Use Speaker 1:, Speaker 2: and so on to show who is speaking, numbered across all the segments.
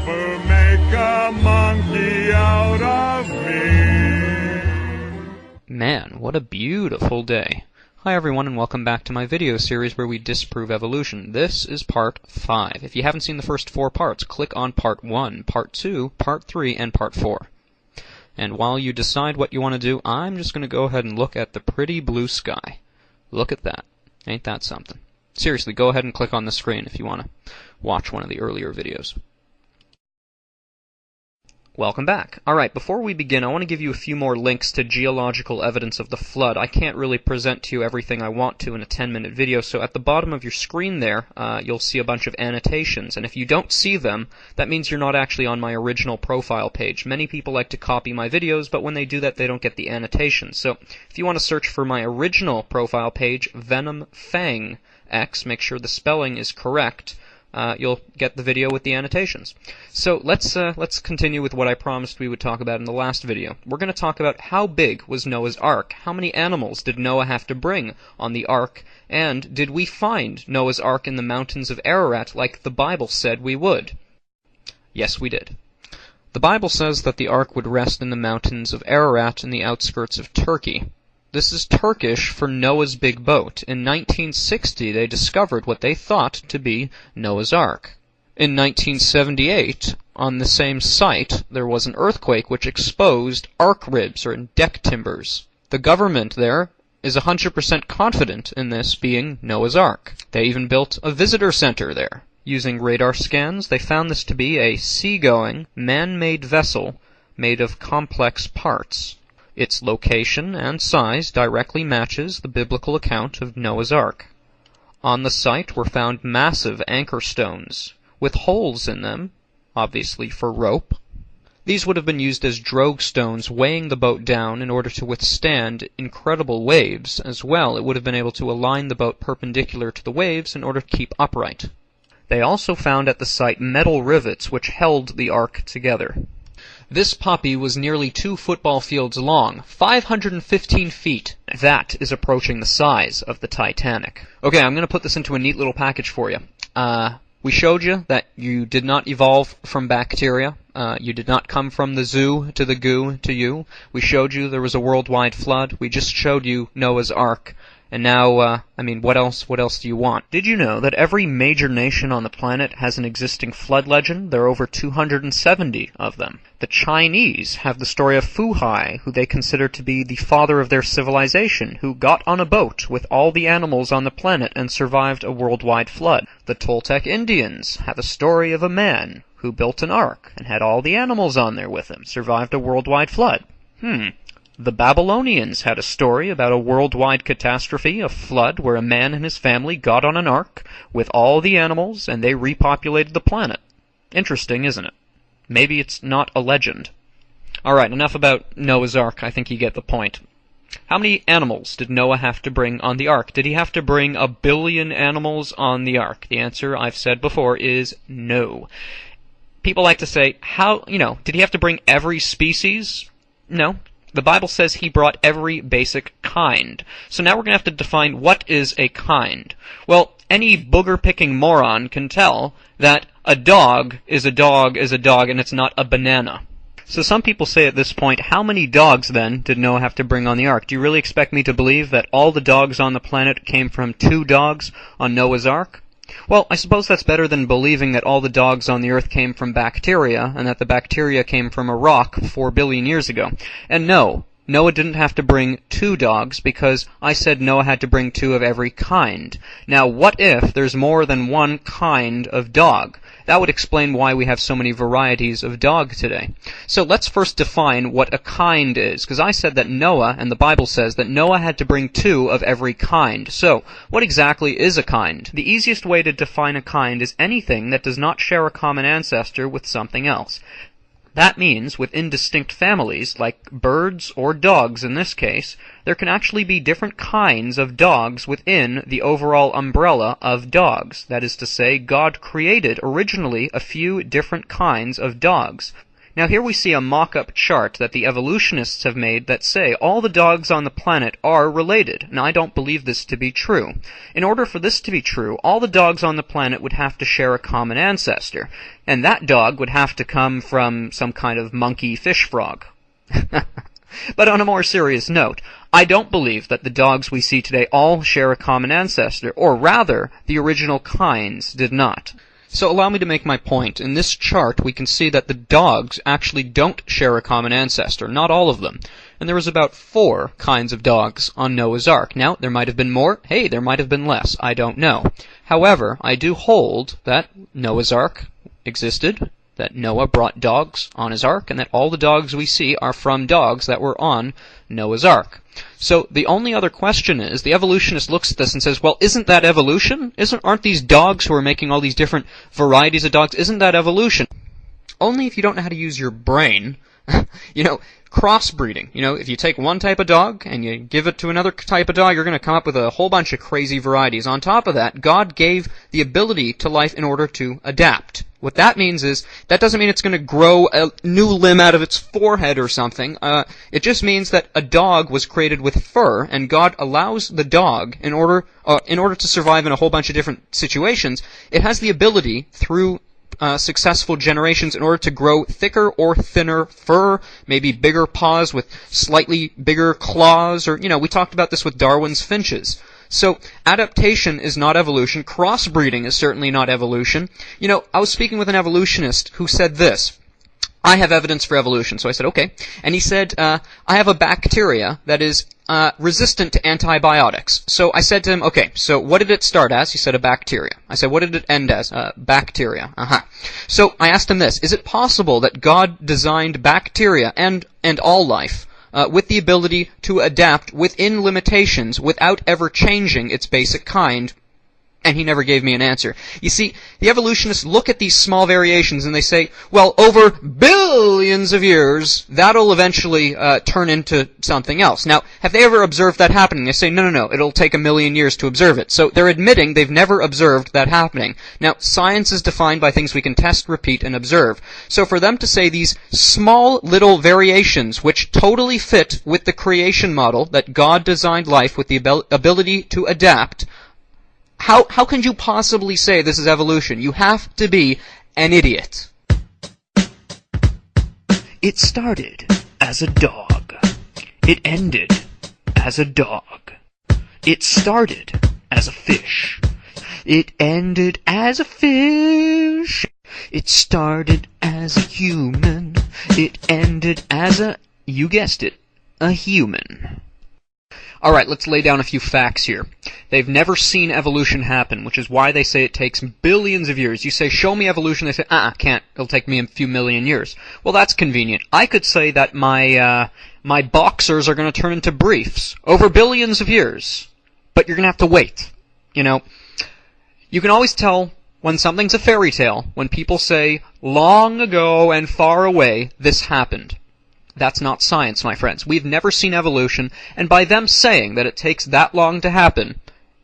Speaker 1: never make a monkey out of me.
Speaker 2: Man, what a beautiful day. Hi everyone and welcome back to my video series where we disprove evolution. This is part 5. If you haven't seen the first 4 parts, click on part 1, part 2, part 3, and part 4. And while you decide what you want to do, I'm just going to go ahead and look at the pretty blue sky. Look at that. Ain't that something? Seriously, go ahead and click on the screen if you want to watch one of the earlier videos. Welcome back. Alright, before we begin, I want to give you a few more links to geological evidence of the flood. I can't really present to you everything I want to in a 10-minute video, so at the bottom of your screen there, you'll see a bunch of annotations, and if you don't see them, that means you're not actually on my original profile page. Many people like to copy my videos, but when they do that, they don't get the annotations. So, if you want to search for my original profile page, VenomFangX, make sure the spelling is correct, you'll get the video with the annotations. So let's continue with what I promised we would talk about in the last video. We're going to talk about how big was Noah's Ark, how many animals did Noah have to bring on the Ark, and did we find Noah's Ark in the mountains of Ararat like the Bible said we would? Yes, we did. The Bible says that the Ark would rest in the mountains of Ararat in the outskirts of Turkey. This is Turkish for Noah's Big Boat. In 1960, they discovered what they thought to be Noah's Ark. In 1978, on the same site, there was an earthquake which exposed ark ribs, or deck timbers. The government there is 100% confident in this being Noah's Ark. They even built a visitor center there. Using radar scans, they found this to be a seagoing, man-made vessel made of complex parts. Its location and size directly matches the biblical account of Noah's Ark. On the site were found massive anchor stones, with holes in them, obviously for rope. These would have been used as drogue stones weighing the boat down in order to withstand incredible waves. As well, it would have been able to align the boat perpendicular to the waves in order to keep upright. They also found at the site metal rivets which held the ark together. This puppy was nearly 2 football fields long, 515 feet. That is approaching the size of the Titanic. Okay, I'm going to put this into a neat little package for you. We showed you that you did not evolve from bacteria. You did not come from the zoo to the goo to you. We showed you there was a worldwide flood. We just showed you Noah's Ark. And now, what else do you want? Did you know that every major nation on the planet has an existing flood legend? There are over 270 of them. The Chinese have the story of Fu Hai, who they consider to be the father of their civilization, who got on a boat with all the animals on the planet and survived a worldwide flood. The Toltec Indians have a story of a man who built an ark and had all the animals on there with him, survived a worldwide flood. The Babylonians had a story about a worldwide catastrophe, a flood, where a man and his family got on an ark with all the animals and they repopulated the planet. Interesting, isn't it? Maybe it's not a legend. Alright, enough about Noah's Ark. I think you get the point. How many animals did Noah have to bring on the ark? Did he have to bring 1 billion animals on the ark? The answer, I've said before, is no. People like to say, did he have to bring every species? No. The Bible says he brought every basic kind. So now we're going to have to define what is a kind. Well, any booger-picking moron can tell that a dog is a dog is a dog and it's not a banana. So some people say at this point, how many dogs then did Noah have to bring on the ark? Do you really expect me to believe that all the dogs on the planet came from 2 dogs on Noah's Ark? Well, I suppose that's better than believing that all the dogs on the earth came from bacteria, and that the bacteria came from a rock 4 billion years ago. And no, Noah didn't have to bring 2 dogs, because I said Noah had to bring 2 of every kind. Now, what if there's more than 1 kind of dog? That would explain why we have so many varieties of dog today. So let's first define what a kind is, because I said that Noah, and the Bible says that Noah had to bring 2 of every kind. So, what exactly is a kind? The easiest way to define a kind is anything that does not share a common ancestor with something else. That means, within distinct families, like birds or dogs in this case, there can actually be different kinds of dogs within the overall umbrella of dogs. That is to say, God created originally a few different kinds of dogs. Now here we see a mock-up chart that the evolutionists have made that say all the dogs on the planet are related. Now I don't believe this to be true. In order for this to be true, all the dogs on the planet would have to share a common ancestor, and that dog would have to come from some kind of monkey fish frog. But on a more serious note, I don't believe that the dogs we see today all share a common ancestor, or rather, the original kinds did not. So allow me to make my point. In this chart, we can see that the dogs actually don't share a common ancestor, not all of them. And there was about 4 kinds of dogs on Noah's Ark. Now, there might have been more. Hey, there might have been less. I don't know. However, I do hold that Noah's Ark existed, that Noah brought dogs on his ark, and that all the dogs we see are from dogs that were on Noah's Ark. So the only other question is, the evolutionist looks at this and says, well, isn't that evolution? Aren't these dogs who are making all these different varieties of dogs, isn't that evolution? Only if you don't know how to use your brain. Crossbreeding. If you take one type of dog and you give it to another type of dog, you're going to come up with a whole bunch of crazy varieties. On top of that, God gave the ability to life in order to adapt. What that means is, that doesn't mean it's going to grow a new limb out of its forehead or something. It just means that a dog was created with fur, and God allows the dog, in order to survive in a whole bunch of different situations, it has the ability, through successful generations, in order to grow thicker or thinner fur, maybe bigger paws with slightly bigger claws, or, we talked about this with Darwin's finches. So, adaptation is not evolution. Crossbreeding is certainly not evolution. I was speaking with an evolutionist who said this: I have evidence for evolution. So I said, okay. And he said, I have a bacteria that is resistant to antibiotics. So I said to him, okay, so what did it start as? He said, a bacteria. I said, what did it end as? Bacteria. So I asked him this: is it possible that God designed bacteria and all life with the ability to adapt within limitations without ever changing its basic kind? And he never gave me an answer. You see, the evolutionists look at these small variations and they say, well, over billions of years, that'll eventually turn into something else. Now, have they ever observed that happening? They say, no, it'll take 1,000,000 years to observe it. So they're admitting they've never observed that happening. Now, science is defined by things we can test, repeat, and observe. So for them to say these small little variations, which totally fit with the creation model that God designed life with the ability to adapt, how can you possibly say this is evolution? You have to be an idiot.
Speaker 3: It started as a dog. It ended as a dog. It started as a fish. It ended as a fish. It started as a human. It ended as you guessed it, a human.
Speaker 2: Alright, let's lay down a few facts here. They've never seen evolution happen, which is why they say it takes billions of years. You say, show me evolution, they say, can't. It'll take me a few million years. Well, that's convenient. I could say that my boxers are going to turn into briefs over billions of years. But you're going to have to wait. You can always tell when something's a fairy tale when people say, long ago and far away, this happened. That's not science, my friends. We've never seen evolution, and by them saying that it takes that long to happen,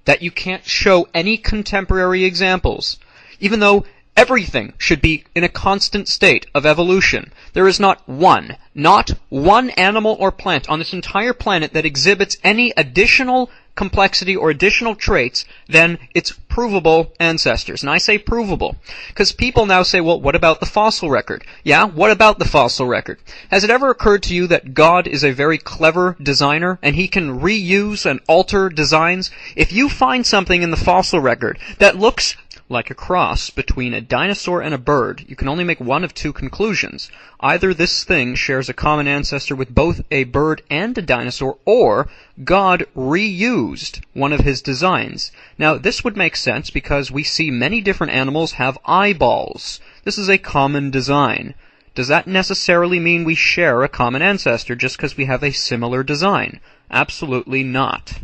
Speaker 2: that you can't show any contemporary examples, even though everything should be in a constant state of evolution. There is not one animal or plant on this entire planet that exhibits any additional complexity or additional traits than its provable ancestors. And I say provable, because people now say, well, what about the fossil record? Yeah, what about the fossil record? Has it ever occurred to you that God is a very clever designer, and he can reuse and alter designs? If you find something in the fossil record that looks like a cross between a dinosaur and a bird, you can only make one of two conclusions. Either this thing shares a common ancestor with both a bird and a dinosaur, or God reused one of his designs. Now, this would make sense because we see many different animals have eyeballs. This is a common design. Does that necessarily mean we share a common ancestor just because we have a similar design? Absolutely not.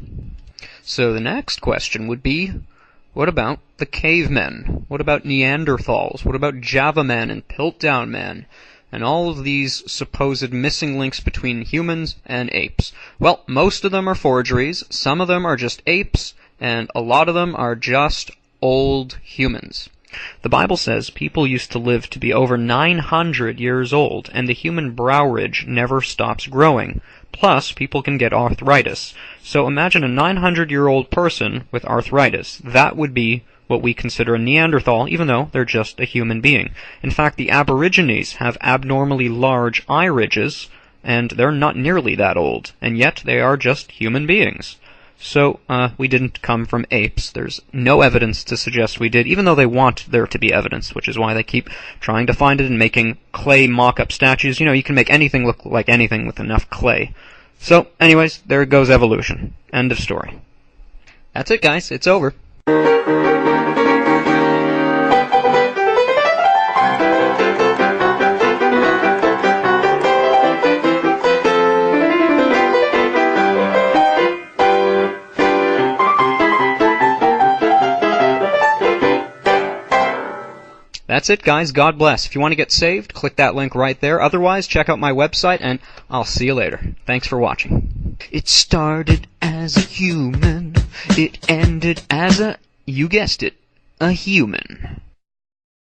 Speaker 2: So the next question would be, what about the cavemen? What about Neanderthals? What about Java men and Piltdown men? And all of these supposed missing links between humans and apes. Well, most of them are forgeries, some of them are just apes, and a lot of them are just old humans. The Bible says people used to live to be over 900 years old, and the human brow ridge never stops growing. Plus, people can get arthritis. So imagine a 900-year-old person with arthritis. That would be what we consider a Neanderthal, even though they're just a human being. In fact, the Aborigines have abnormally large eye ridges, and they're not nearly that old, and yet they are just human beings. So, we didn't come from apes. There's no evidence to suggest we did, even though they want there to be evidence, which is why they keep trying to find it and making clay mock-up statues. You know, you can make anything look like anything with enough clay. So, anyways, there goes evolution. End of story. That's it, guys. It's over. That's it, guys. God bless. If you want to get saved, click that link right there. Otherwise, check out my website, and I'll see you later. Thanks for watching.
Speaker 3: It started as a human. It ended as a, you guessed it, a human.